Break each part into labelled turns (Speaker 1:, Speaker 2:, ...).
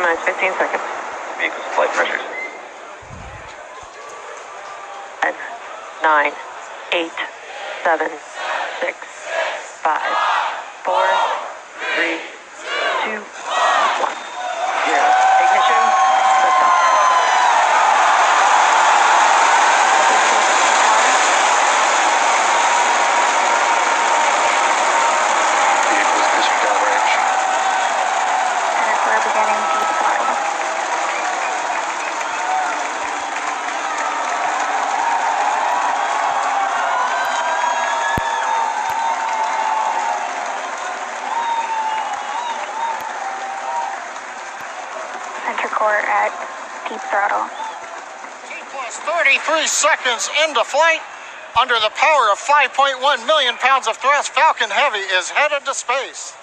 Speaker 1: minutes, 15 seconds.
Speaker 2: Vehicle's flight pressures.
Speaker 1: 10, 9, 8, 7, 6, 5, 4, 3, 2, 1, 0. Ignition, liftoff.
Speaker 2: Vehicle's pushing downrange.
Speaker 3: And we're beginning deep throttle. Center core at deep throttle.
Speaker 4: T plus 33 seconds into flight. Under the power of 5.1 million pounds of thrust, Falcon Heavy is headed to space.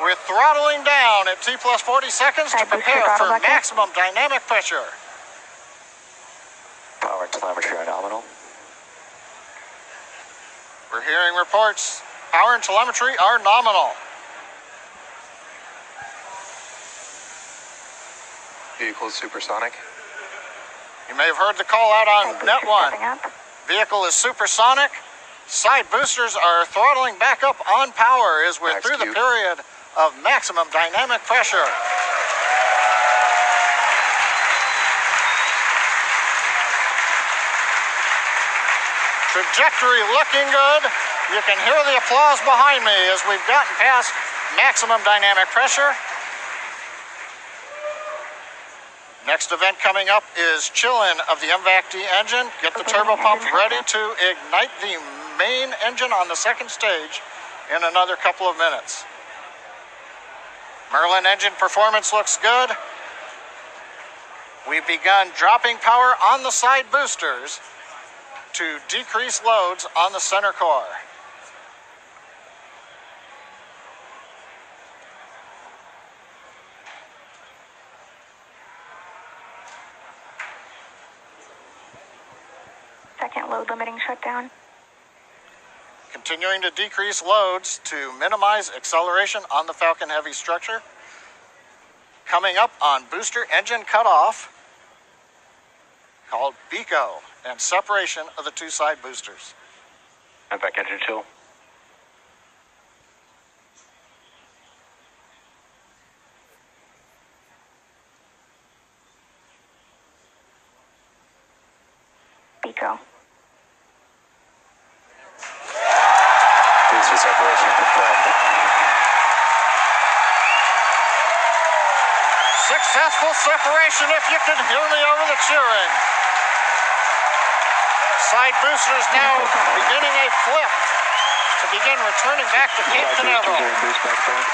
Speaker 4: We're throttling down at T plus 40 seconds to prepare for maximum dynamic pressure.
Speaker 2: Power and telemetry are nominal.
Speaker 4: We're hearing reports. Power and telemetry are nominal.
Speaker 2: Vehicle is supersonic.
Speaker 4: You may have heard the call out on
Speaker 3: Side
Speaker 4: Net
Speaker 3: booster
Speaker 4: 1.
Speaker 3: stepping up.
Speaker 4: Vehicle is supersonic. Side boosters are throttling back up on power as we're
Speaker 2: Max
Speaker 4: through the
Speaker 2: Q.
Speaker 4: period of maximum dynamic pressure. Trajectory looking good. You can hear the applause behind me as we've gotten past maximum dynamic pressure. Next event coming up is chill-in of the MVAC-D engine. Get the turbo pump ready to ignite the main engine on the second stage in another couple of minutes. Merlin engine performance looks good. We've begun dropping power on the side boosters to decrease loads on the center core.
Speaker 3: Second load limiting shutdown.
Speaker 4: Continuing to decrease loads to minimize acceleration on the Falcon Heavy structure. Coming up on booster engine cutoff, called BECO, and separation of the two side boosters.
Speaker 2: MVAC engine chill.
Speaker 3: BECO.
Speaker 2: Booster separation confirmed.
Speaker 4: Successful separation, if you can hear me over the cheering. Side boosters now beginning a flip to begin returning back to Cape Canaveral.
Speaker 2: Boost back burn.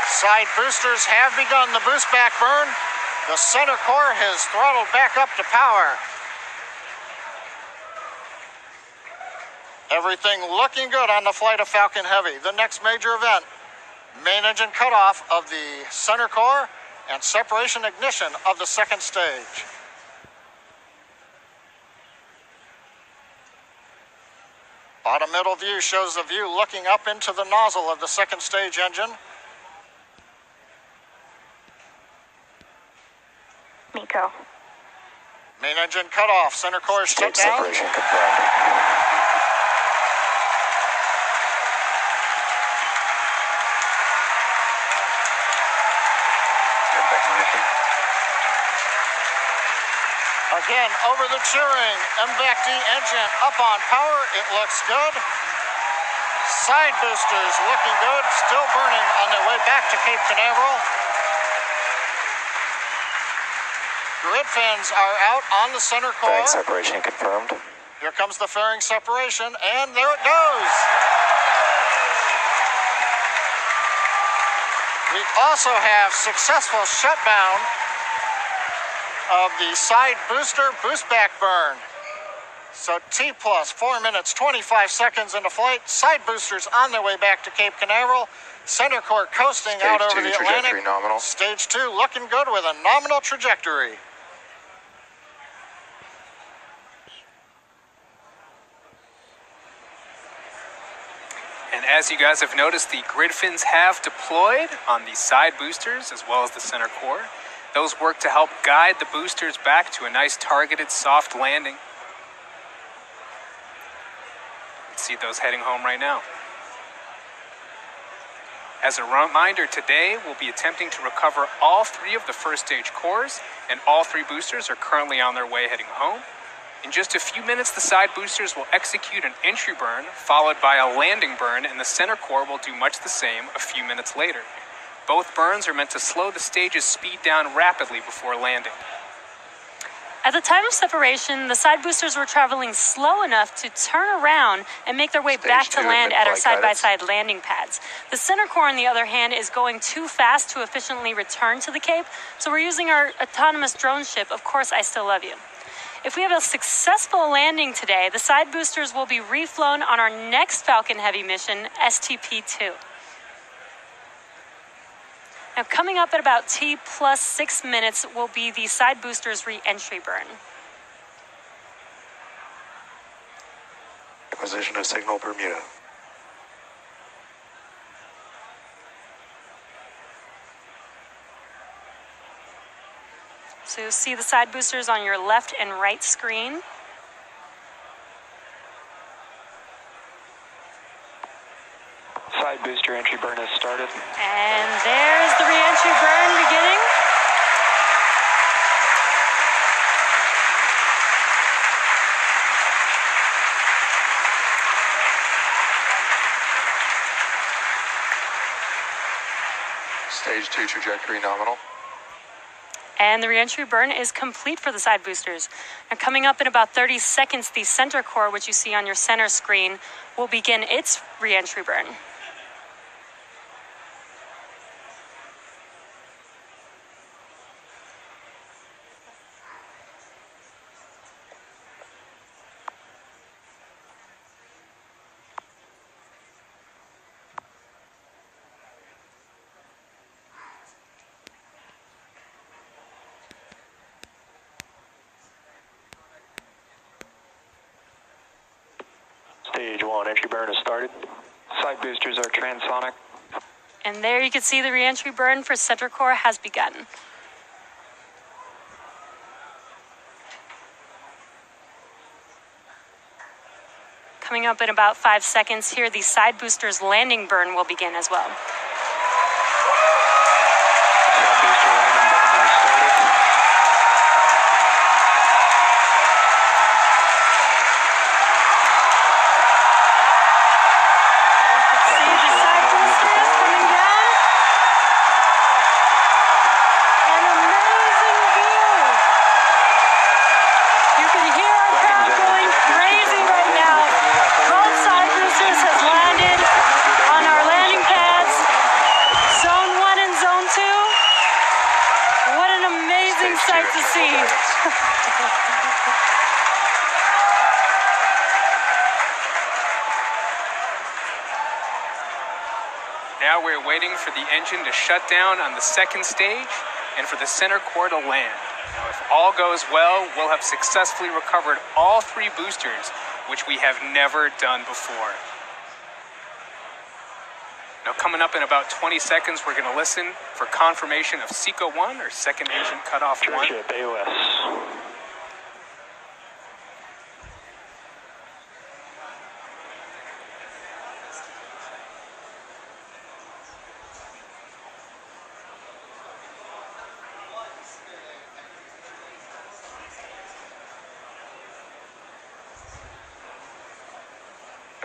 Speaker 4: Side boosters have begun the boost back burn. The center core has throttled back up to power. Everything looking good on the flight of Falcon Heavy. The next major event, main engine cutoff of the center core and separation ignition of the second stage. Bottom middle view shows the view looking up into the nozzle of the second stage engine.
Speaker 3: MECO.
Speaker 4: Main engine cutoff, center core shut
Speaker 2: Stage
Speaker 4: down.
Speaker 2: separation confirmed. MVAC ignition.
Speaker 4: Again, over the cheering, MVAC-D engine up on power. It looks good. Side boosters looking good, still burning on their way back to Cape Canaveral. Grid fins are out on the center core.
Speaker 2: Fairing separation confirmed.
Speaker 4: Here comes the fairing separation, and there it goes. We also have successful shutdown of the side booster boost back burn. So T plus 4 minutes, 25 seconds into flight. Side boosters on their way back to Cape Canaveral. Center core coasting out over the
Speaker 2: trajectory
Speaker 4: Atlantic.
Speaker 2: nominal.
Speaker 4: Stage 2 looking good with a nominal trajectory.
Speaker 5: And as you guys have noticed, the grid fins have deployed on the side boosters as well as the center core. Those work to help guide the boosters back to a nice targeted soft landing. You can see those heading home right now. As a reminder, today we'll be attempting to recover all 3 of the first stage cores, and all 3 boosters are currently on their way heading home. In just a few minutes, the side boosters will execute an entry burn, followed by a landing burn, and the center core will do much the same a few minutes later. Both burns are meant to slow the stage's speed down rapidly before landing.
Speaker 6: At the time of separation, the side boosters were traveling slow enough to turn around and make their way back to land at our side-by-side landing pads. The center core, on the other hand, is going too fast to efficiently return to the Cape, so we're using our autonomous drone ship, Of Course I Still Love You. If we have a successful landing today, the side boosters will be reflown on our next Falcon Heavy mission, STP-2. Now, coming up at about T plus 6 minutes will be the side boosters re-entry burn.
Speaker 2: Acquisition of signal Bermuda.
Speaker 6: So you'll see the side boosters on your left and right screen.
Speaker 2: Side booster entry burn has started.
Speaker 6: And there's the re-entry burn beginning.
Speaker 2: Stage 2 trajectory nominal.
Speaker 6: And the re-entry burn is complete for the side boosters. Now, coming up in about 30 seconds, the center core, which you see on your center screen, will begin its re-entry burn.
Speaker 2: Stage 1 entry burn has started. Side boosters are transonic.
Speaker 6: And there you can see the re-entry burn for center core has begun. Coming up in about 5 seconds here, the side boosters landing burn will begin as well.
Speaker 2: Side booster landing burn has started.
Speaker 6: See the side boosters coming down. An amazing view. You can hear our crowd going crazy right now. Both side boosters have landed on our landing pads. Zone 1 and Zone 2. What an amazing sight to see.
Speaker 5: Now we're waiting for the engine to shut down on the second stage and for the center core to land. Now, if all goes well, we'll have successfully recovered all 3 boosters, which we have never done before. Now, coming up in about 20 seconds, we're going to listen for confirmation of SECO 1, or second engine cutoff 1.
Speaker 2: Ship AOS.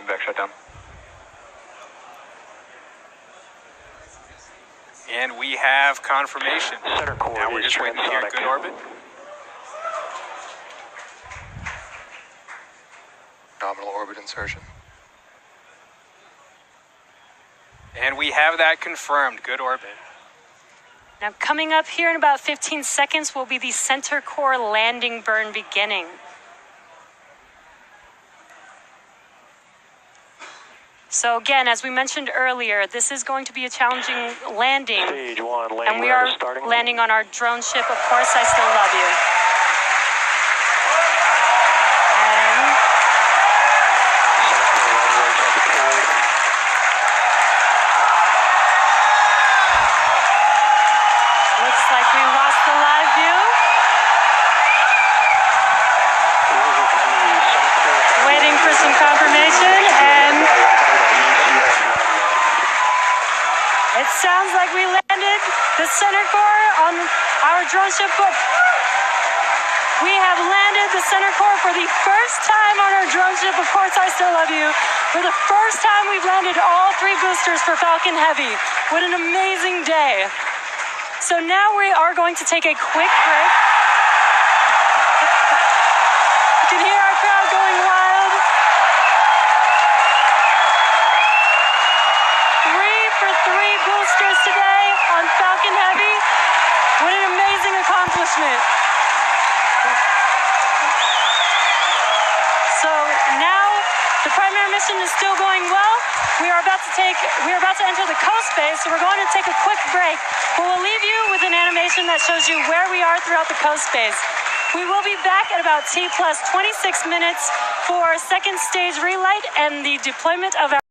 Speaker 2: Back shutdown.
Speaker 5: And we have confirmation.
Speaker 2: Center core
Speaker 5: Now we're
Speaker 2: is
Speaker 5: just waiting to hear
Speaker 2: transonic.
Speaker 5: good orbit.
Speaker 2: Nominal orbit insertion.
Speaker 5: And we have that confirmed. Good orbit.
Speaker 6: Now, coming up here in about 15 seconds will be the center core landing burn beginning. So again, as we mentioned earlier, this is going to be a challenging landing.
Speaker 2: Stage 1 landing.
Speaker 6: And we are landing on our drone ship, Of Course I Still Love You. And drone ship. We have landed the center core for the first time on our drone ship. Of course, I Still Love You. For the first time, we've landed all 3 boosters for Falcon Heavy. What an amazing day. So now we are going to take a quick break. You can hear our crowd going wild. 3 for 3 boosters today on Falcon Heavy. What an amazing accomplishment. So now the primary mission is still going well. We are about to enter the coast base, so we're going to take a quick break. But we'll leave you with an animation that shows you where we are throughout the coast base. We will be back at about T plus 26 minutes for second stage relight and the deployment of our